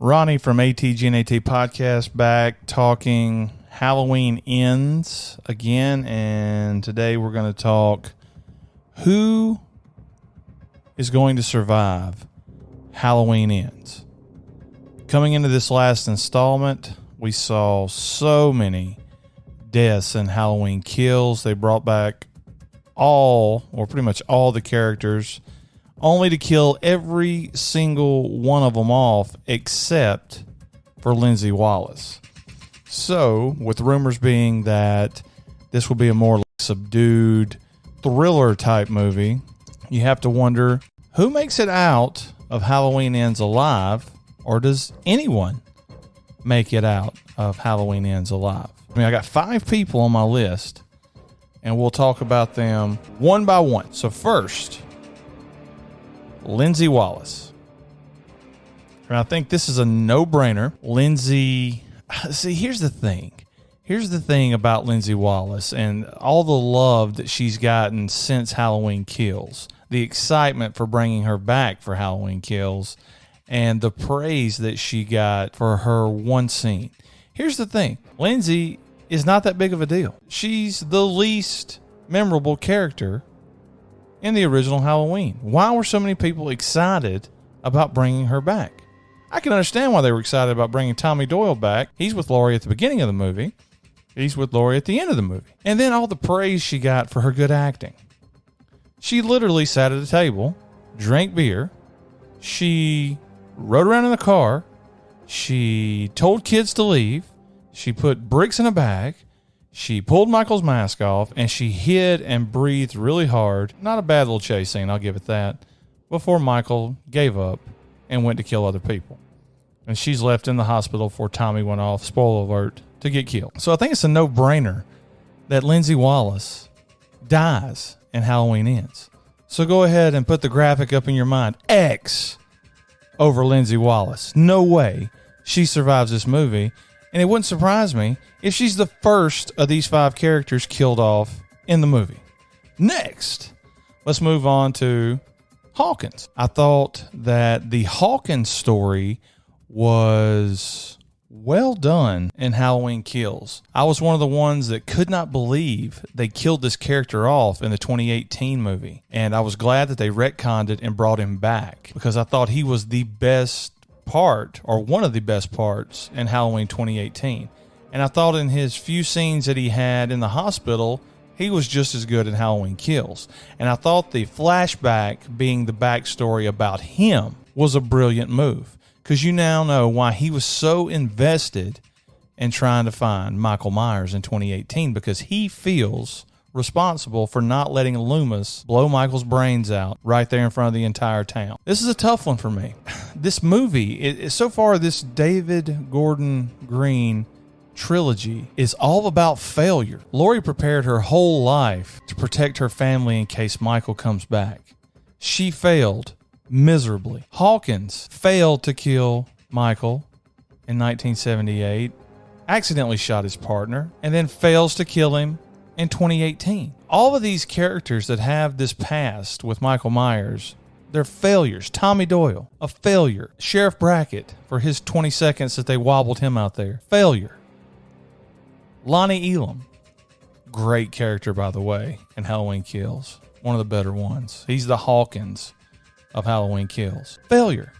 Ronnie from ATGNAT Podcast back talking Halloween Ends again, and today we're going to talk who is going to survive Halloween Ends. Coming into this last installment, we saw so many deaths and Halloween Kills. They brought back all, or pretty much all, the characters, only to kill every single one of them off except for Lindsay Wallace. So, with rumors being that this will be a more subdued thriller type movie, you have to wonder who makes it out of Halloween Ends alive, or does anyone make it out of Halloween Ends alive? I mean, I got 5 people on my list, and we'll talk about them one by one. So first, Lindsay Wallace. And I think this is a no-brainer. Lindsay, see, here's the thing. Here's the thing about Lindsay Wallace and all the love that she's gotten since Halloween Kills, the excitement for bringing her back for Halloween Kills, and the praise that she got for her one scene. Here's the thing. Lindsay is not that big of a deal. She's the least memorable character in the original Halloween. Why were so many people excited about bringing her back? I can understand why they were excited about bringing Tommy Doyle back. He's with Laurie at the beginning of the movie. He's with Laurie at the end of the movie. And then all the praise she got for her good acting. She literally sat at a table, drank beer. She rode around in the car. She told kids to leave. She put bricks in a bag. She pulled Michael's mask off, and she hid and breathed really hard. Not a bad little chase scene, I'll give it that, before Michael gave up and went to kill other people. And she's left in the hospital before Tommy went off, spoiler alert, to get killed. So I think it's a no-brainer that Lindsay Wallace dies and Halloween Ends. So go ahead and put the graphic up in your mind. X over Lindsay Wallace. No way she survives this movie. And it wouldn't surprise me if she's the first of these 5 characters killed off in the movie. Next, let's move on to Hawkins. I thought that the Hawkins story was well done in Halloween Kills. I was one of the ones that could not believe they killed this character off in the 2018 movie. And I was glad that they retconned it and brought him back, because I thought he was the best part, or one of the best parts, in Halloween 2018. And I thought in his few scenes that he had in the hospital, he was just as good in Halloween Kills. And I thought the flashback being the backstory about him was a brilliant move, because you now know why he was so invested in trying to find Michael Myers in 2018, because he feels responsible for not letting Loomis blow Michael's brains out right there in front of the entire town. This is a tough one for me. This movie, so far, this David Gordon Green trilogy is all about failure. Laurie prepared her whole life to protect her family in case Michael comes back. She failed miserably. Hawkins failed to kill Michael in 1978, accidentally shot his partner, and then fails to kill him in 2018. All of these characters that have this past with Michael Myers, they're failures. Tommy Doyle, a failure. Sheriff Brackett, for his 20 seconds that they wobbled him out there, failure. Lonnie Elam, great character, by the way, in Halloween Kills. One of the better ones. He's the Hawkins of Halloween Kills. Failure.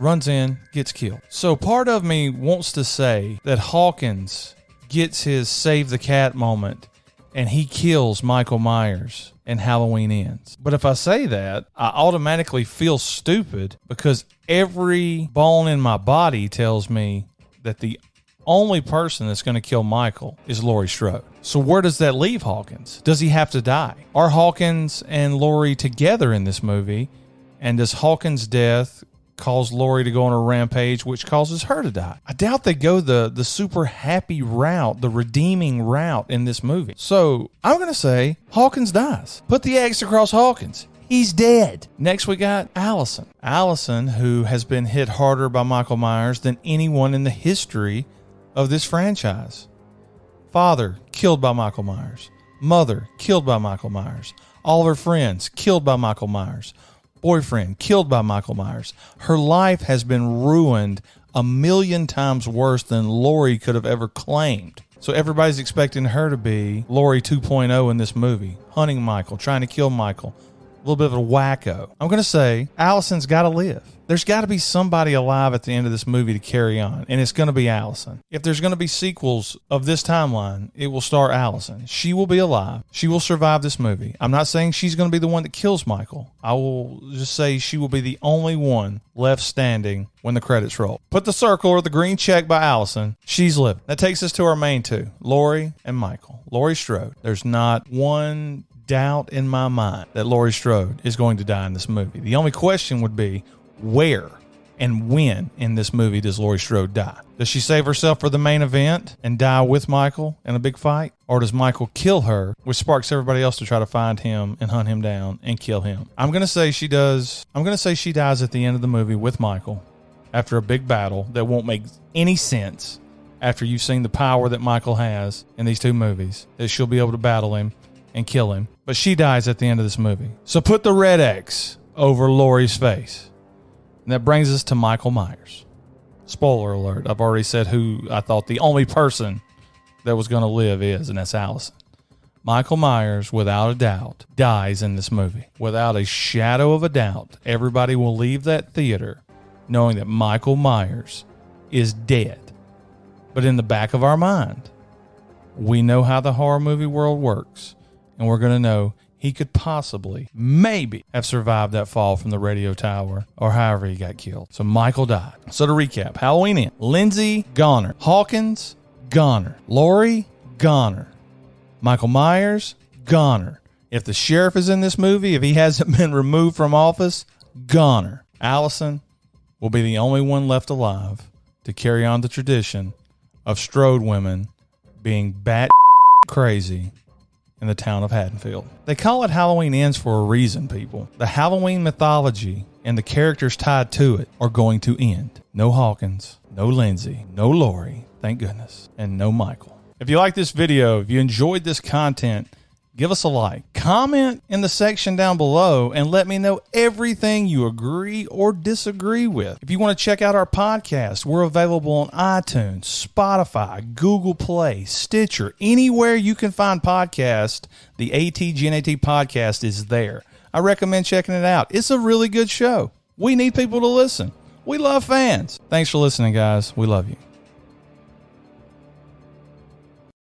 Runs in, gets killed. So part of me wants to say that Hawkins gets his save the cat moment and he kills Michael Myers and Halloween Ends. But if I say that, I automatically feel stupid, because every bone in my body tells me that the only person that's going to kill Michael is Laurie Strode. So where does that leave Hawkins? Does he have to die? Are Hawkins and Laurie together in this movie? And does Hawkins' death cause Laurie to go on a rampage, which causes her to die? I doubt they go the super happy route, the redeeming route in this movie. So I'm going to say Hawkins dies. Put the X across Hawkins. He's dead. Next, we got Allison. Allison, who has been hit harder by Michael Myers than anyone in the history of this franchise. Father, killed by Michael Myers. Mother, killed by Michael Myers. All of her friends, killed by Michael Myers. Boyfriend, killed by Michael Myers. Her life has been ruined a million times worse than Laurie could have ever claimed. So everybody's expecting her to be Laurie 2.0 in this movie, hunting Michael, trying to kill Michael. A little bit of a wacko. I'm going to say Allison's got to live. There's got to be somebody alive at the end of this movie to carry on, and it's going to be Allison. If there's going to be sequels of this timeline, it will star Allison. She will be alive. She will survive this movie. I'm not saying she's going to be the one that kills Michael. I will just say she will be the only one left standing when the credits roll. Put the circle or the green check by Allison. She's living. That takes us to our main two, Laurie and Michael. Laurie Strode. There's not one doubt in my mind that Laurie Strode is going to die in this movie. The only question would be, where and when in this movie does Laurie Strode die? Does she save herself for the main event and die with Michael in a big fight? Or does Michael kill her, which sparks everybody else to try to find him and hunt him down and kill him? I'm going to say she does. I'm going to say she dies at the end of the movie with Michael after a big battle that won't make any sense after you've seen the power that Michael has in these two movies, that she'll be able to battle him and kill him. But she dies at the end of this movie. So put the red X over Laurie's face. And that brings us to Michael Myers. Spoiler alert, I've already said who I thought the only person that was going to live is, and that's Allison. Michael Myers, without a doubt, dies in this movie. Without a shadow of a doubt, everybody will leave that theater knowing that Michael Myers is dead. But in the back of our mind, we know how the horror movie world works, and we're going to know he could possibly, maybe, have survived that fall from the radio tower or however he got killed. So Michael died. So to recap, Halloween Ends. Lindsay, goner. Hawkins, goner. Laurie, goner. Michael Myers, goner. If the sheriff is in this movie, if he hasn't been removed from office, goner. Allison will be the only one left alive to carry on the tradition of Strode women being bat crazy in the town of Haddonfield. They call it Halloween Ends for a reason, people. The Halloween mythology and the characters tied to it are going to end. No Hawkins, no Lindsay, no Laurie, thank goodness, and no Michael. If you like this video, if you enjoyed this content, give us a like. Comment in the section down below and let me know everything you agree or disagree with. If you want to check out our podcast, we're available on iTunes, Spotify, Google Play, Stitcher, anywhere you can find podcasts. The ATGNAT podcast is there. I recommend checking it out. It's a really good show. We need people to listen. We love fans. Thanks for listening, guys. We love you.